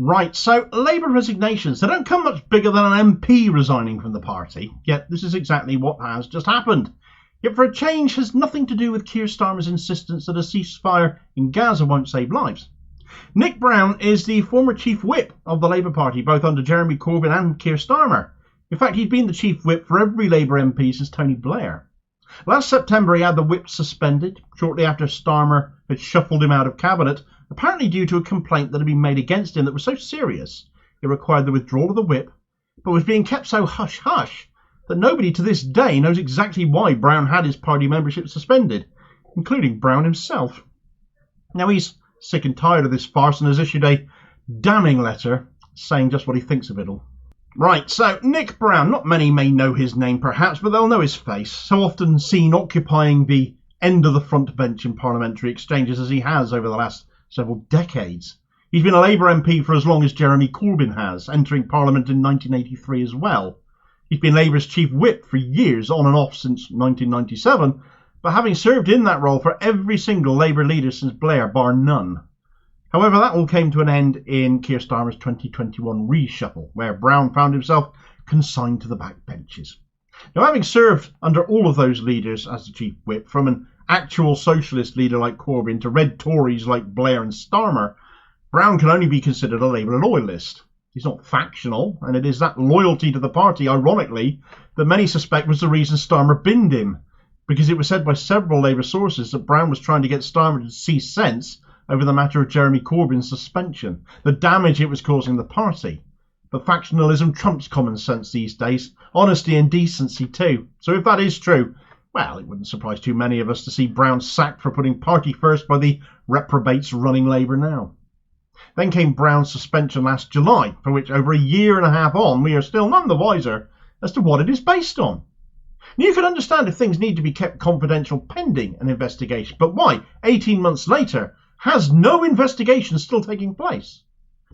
Right, so Labour resignations, they don't come much bigger than an MP resigning from the party, yet this is exactly what has just happened. Yet for a change has nothing to do with Keir Starmer's insistence that a ceasefire in Gaza won't save lives. Nick Brown is the former chief whip of the Labour Party, both under Jeremy Corbyn and Keir Starmer. In fact, he's been the chief whip for every Labour MP since Tony Blair. Last September he had the whip suspended, shortly after Starmer had shuffled him out of cabinet, apparently due to a complaint that had been made against him that was so serious it required the withdrawal of the whip, but was being kept so hush-hush that nobody to this day knows exactly why Brown had his party membership suspended, including Brown himself. Now he's sick and tired of this farce and has issued a damning letter saying just what he thinks of it all. Right, so Nick Brown, not many may know his name perhaps, but they'll know his face, so often seen occupying the end of the front bench in parliamentary exchanges as he has over the last several decades. He's been a Labour MP for as long as Jeremy Corbyn has, entering Parliament in 1983 as well. He's been Labour's chief whip for years, on and off since 1997, but having served in that role for every single Labour leader since Blair, bar none. However, that all came to an end in Keir Starmer's 2021 reshuffle, where Brown found himself consigned to the backbenches. Now, having served under all of those leaders as the chief whip, from an actual socialist leader like Corbyn to red Tories like Blair and Starmer, Brown can only be considered a Labour loyalist. He's not factional, and it is that loyalty to the party, ironically, that many suspect was the reason Starmer binned him, because it was said by several Labour sources that Brown was trying to get Starmer to see sense over the matter of Jeremy Corbyn's suspension, the damage it was causing the party. But factionalism trumps common sense these days, honesty and decency too. So if that is true, well, it wouldn't surprise too many of us to see Brown sacked for putting party first by the reprobates running Labour now. Then came Brown's suspension last July, for which over a year and a half on we are still none the wiser as to what it is based on. Now, you can understand if things need to be kept confidential pending an investigation, but why, 18 months later, has no investigation still taking place?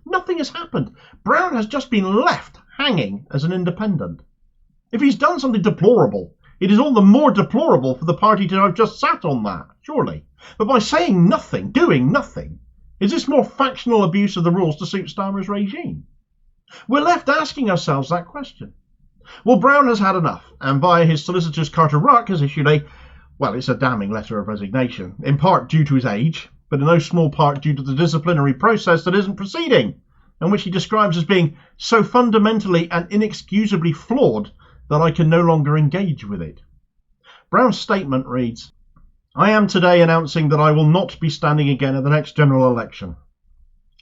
Nothing has happened. Brown has just been left hanging as an independent. If he's done something deplorable, it is all the more deplorable for the party to have just sat on that, surely. But by saying nothing, doing nothing, is this more factional abuse of the rules to suit Starmer's regime? We're left asking ourselves that question. Well, Brown has had enough, and via his solicitors Carter Ruck has issued it's a damning letter of resignation, in part due to his age, but in no small part due to the disciplinary process that isn't proceeding, and which he describes as being so fundamentally and inexcusably flawed that I can no longer engage with it. Brown's statement reads, "I am today announcing that I will not be standing again at the next general election.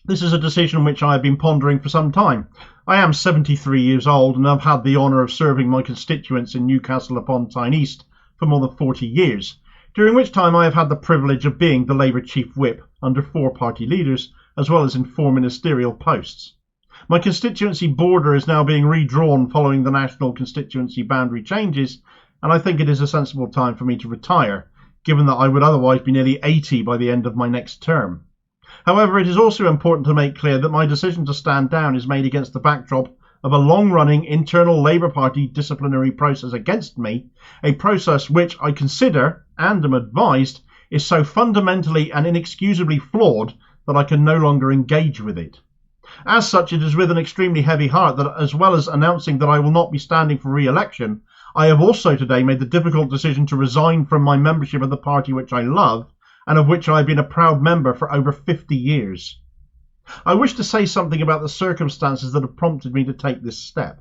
This is a decision which I have been pondering for some time. I am 73 years old and have had the honour of serving my constituents in Newcastle upon Tyne East for more than 40 years, during which time I have had the privilege of being the Labour chief whip under 4 party leaders, as well as in 4 ministerial posts. My constituency border is now being redrawn following the national constituency boundary changes, and I think it is a sensible time for me to retire, given that I would otherwise be nearly 80 by the end of my next term. However, it is also important to make clear that my decision to stand down is made against the backdrop of a long-running internal Labour Party disciplinary process against me, a process which I consider, and am advised, is so fundamentally and inexcusably flawed that I can no longer engage with it. As such, it is with an extremely heavy heart that, as well as announcing that I will not be standing for re-election, I have also today made the difficult decision to resign from my membership of the party which I love, and of which I have been a proud member for over 50 years. I wish to say something about the circumstances that have prompted me to take this step.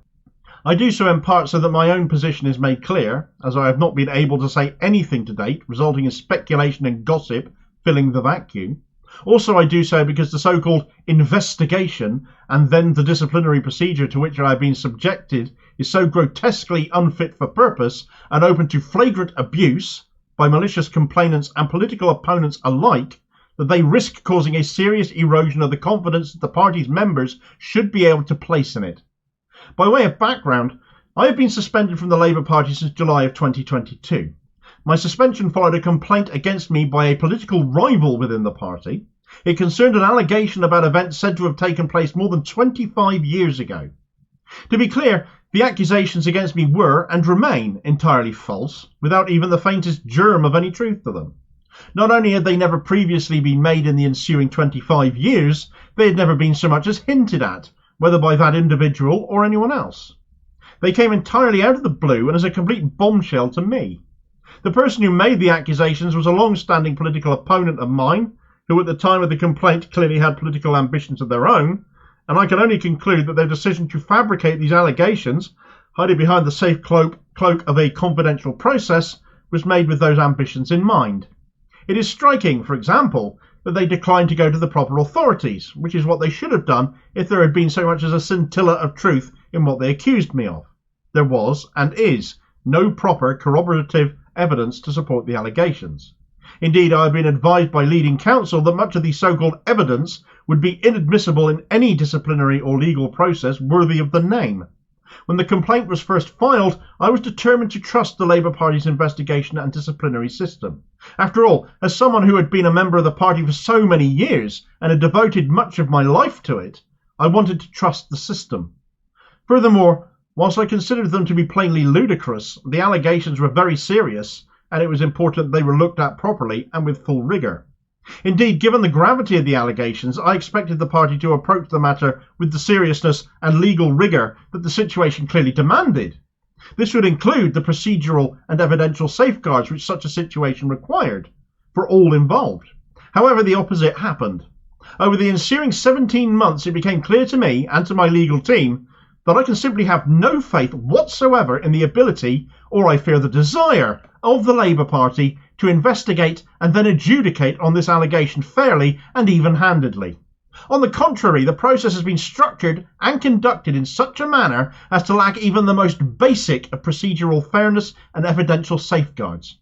I do so in part so that my own position is made clear, as I have not been able to say anything to date, resulting in speculation and gossip filling the vacuum. Also, I do so because the so-called investigation and then the disciplinary procedure to which I have been subjected is so grotesquely unfit for purpose and open to flagrant abuse by malicious complainants and political opponents alike that they risk causing a serious erosion of the confidence that the party's members should be able to place in it. By way of background, I have been suspended from the Labour Party since July of 2022. My suspension followed a complaint against me by a political rival within the party. It concerned an allegation about events said to have taken place more than 25 years ago. To be clear, the accusations against me were and remain entirely false, without even the faintest germ of any truth to them. Not only had they never previously been made in the ensuing 25 years, they had never been so much as hinted at, whether by that individual or anyone else. They came entirely out of the blue and as a complete bombshell to me. The person who made the accusations was a long-standing political opponent of mine, who at the time of the complaint clearly had political ambitions of their own, and I can only conclude that their decision to fabricate these allegations, hiding behind the safe cloak of a confidential process, was made with those ambitions in mind. It is striking, for example, that they declined to go to the proper authorities, which is what they should have done if there had been so much as a scintilla of truth in what they accused me of. There was, and is, no proper corroborative evidence to support the allegations. Indeed, I have been advised by leading counsel that much of the so-called evidence would be inadmissible in any disciplinary or legal process worthy of the name. When the complaint was first filed, I was determined to trust the Labour Party's investigation and disciplinary system. After all, as someone who had been a member of the party for so many years and had devoted much of my life to it, I wanted to trust the system. Furthermore, whilst I considered them to be plainly ludicrous, the allegations were very serious, and it was important they were looked at properly and with full rigour. Indeed, given the gravity of the allegations, I expected the party to approach the matter with the seriousness and legal rigour that the situation clearly demanded. This would include the procedural and evidential safeguards which such a situation required, for all involved. However, the opposite happened. Over the ensuing 17 months, it became clear to me and to my legal team that I can simply have no faith whatsoever in the ability, or I fear the desire, of the Labour Party to investigate and then adjudicate on this allegation fairly and even-handedly. On the contrary, the process has been structured and conducted in such a manner as to lack even the most basic of procedural fairness and evidential safeguards.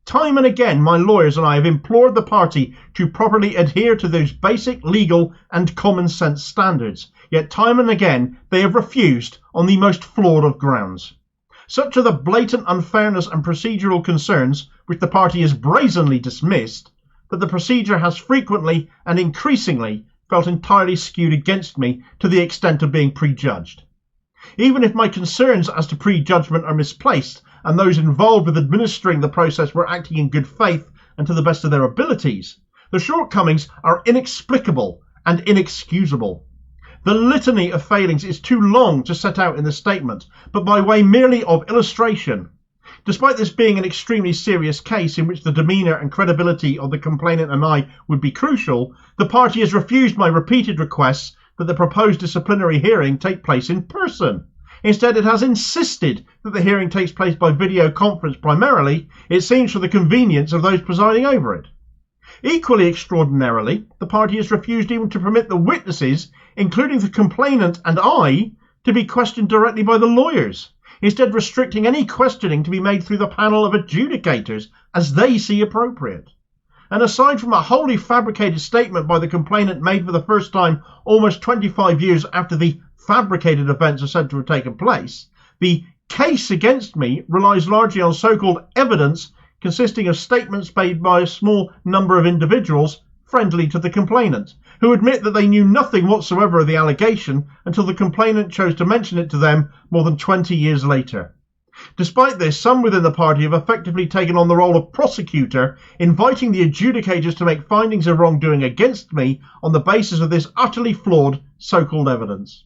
Time and again, my lawyers and I have implored the party to properly adhere to those basic legal and common sense standards, yet time and again they have refused on the most flawed of grounds. Such are the blatant unfairness and procedural concerns which the party has brazenly dismissed, that the procedure has frequently and increasingly felt entirely skewed against me to the extent of being prejudged. Even if my concerns as to prejudgment are misplaced, and those involved with administering the process were acting in good faith and to the best of their abilities, the shortcomings are inexplicable and inexcusable. The litany of failings is too long to set out in this statement, but by way merely of illustration. Despite this being an extremely serious case in which the demeanour and credibility of the complainant and I would be crucial, the party has refused my repeated requests that the proposed disciplinary hearing take place in person. Instead, it has insisted that the hearing takes place by video conference primarily, it seems for the convenience of those presiding over it. Equally extraordinarily, the party has refused even to permit the witnesses, including the complainant and I, to be questioned directly by the lawyers, instead restricting any questioning to be made through the panel of adjudicators as they see appropriate. And aside from a wholly fabricated statement by the complainant made for the first time almost 25 years after the fabricated events are said to have taken place, the case against me relies largely on so-called evidence consisting of statements made by a small number of individuals friendly to the complainant, who admit that they knew nothing whatsoever of the allegation until the complainant chose to mention it to them more than 20 years later. Despite this, some within the party have effectively taken on the role of prosecutor, inviting the adjudicators to make findings of wrongdoing against me on the basis of this utterly flawed so-called evidence.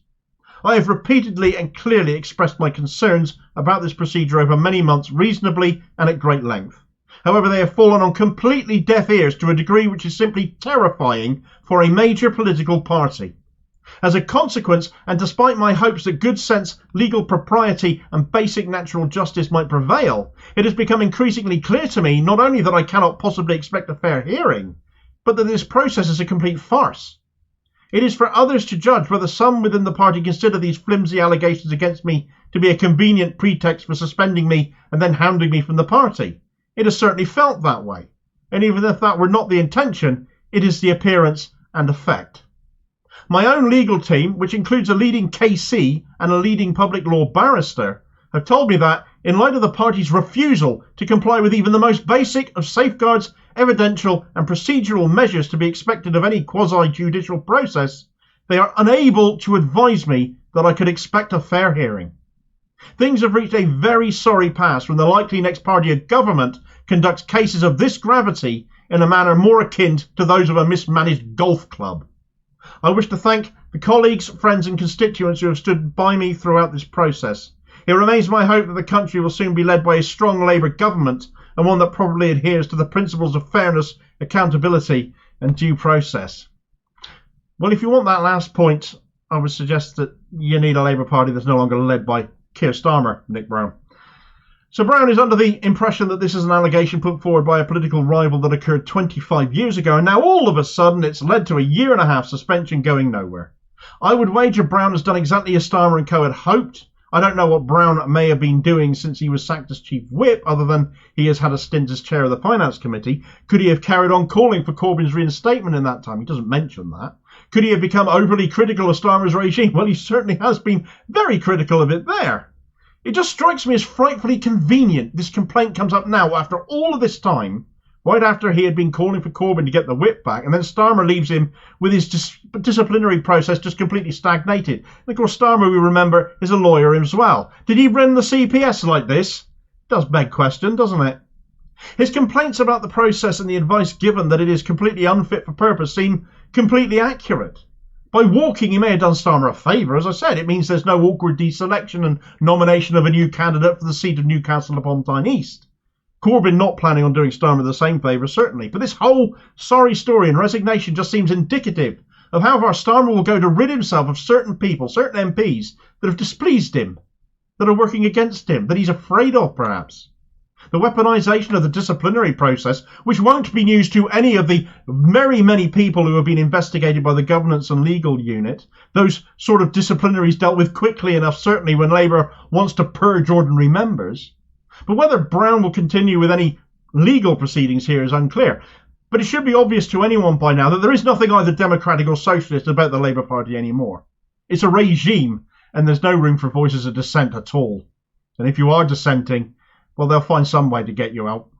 I have repeatedly and clearly expressed my concerns about this procedure over many months reasonably and at great length. However, they have fallen on completely deaf ears to a degree which is simply terrifying for a major political party. As a consequence, and despite my hopes that good sense, legal propriety and basic natural justice might prevail, it has become increasingly clear to me not only that I cannot possibly expect a fair hearing, but that this process is a complete farce. It is for others to judge whether some within the party consider these flimsy allegations against me to be a convenient pretext for suspending me and then hounding me from the party. It has certainly felt that way, and even if that were not the intention, it is the appearance and effect. My own legal team, which includes a leading KC and a leading public law barrister, have told me that, in light of the party's refusal to comply with even the most basic of safeguards, evidential and procedural measures to be expected of any quasi-judicial process, they are unable to advise me that I could expect a fair hearing. Things have reached a very sorry pass when the likely next party of government conducts cases of this gravity in a manner more akin to those of a mismanaged golf club. I wish to thank the colleagues, friends and constituents who have stood by me throughout this process. It remains my hope that the country will soon be led by a strong Labour government, and one that probably adheres to the principles of fairness, accountability and due process. Well, if you want that last point, I would suggest that you need a Labour Party that's no longer led by Keir Starmer, Nick Brown. So Brown is under the impression that this is an allegation put forward by a political rival that occurred 25 years ago, and now all of a sudden it's led to a 1.5-year suspension going nowhere. I would wager Brown has done exactly as Starmer and co had hoped. I don't know what Brown may have been doing since he was sacked as Chief Whip, other than he has had a stint as chair of the Finance Committee. Could he have carried on calling for Corbyn's reinstatement in that time? He doesn't mention that. Could he have become overly critical of Starmer's regime? Well, he certainly has been very critical of it there. It just strikes me as frightfully convenient this complaint comes up now after all of this time, right after he had been calling for Corbyn to get the whip back, and then Starmer leaves him with his disciplinary process just completely stagnated. And of course, Starmer, we remember, is a lawyer as well. Did he run the CPS like this? Does beg question, doesn't it? His complaints about the process and the advice given that it is completely unfit for purpose seem completely accurate. By walking, he may have done Starmer a favour. As I said, it means there's no awkward deselection and nomination of a new candidate for the seat of Newcastle upon Tyne East. Corbyn not planning on doing Starmer the same favour, certainly. But this whole sorry story and resignation just seems indicative of how far Starmer will go to rid himself of certain people, certain MPs, that have displeased him, that are working against him, that he's afraid of, perhaps. The weaponisation of the disciplinary process, which won't be news to any of the very many people who have been investigated by the governance and legal unit. Those sort of disciplinaries dealt with quickly enough, certainly when Labour wants to purge ordinary members. But whether Brown will continue with any legal proceedings here is unclear. But it should be obvious to anyone by now that there is nothing either democratic or socialist about the Labour Party anymore. It's a regime, and there's no room for voices of dissent at all. And if you are dissenting, well, they'll find some way to get you out.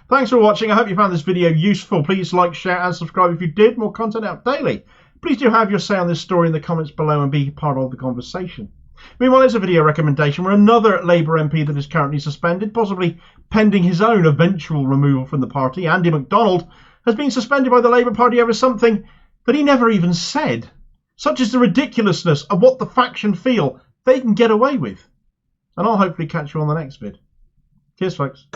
Thanks for watching. I hope you found this video useful. Please like, share and subscribe if you did. More content out daily. Please do have your say on this story in the comments below and be part of the conversation. Meanwhile, here's a video recommendation where another Labour MP that is currently suspended, possibly pending his own eventual removal from the party, Andy MacDonald, has been suspended by the Labour Party over something that he never even said. Such is the ridiculousness of what the faction feel they can get away with. And I'll hopefully catch you on the next vid. Cheers, folks.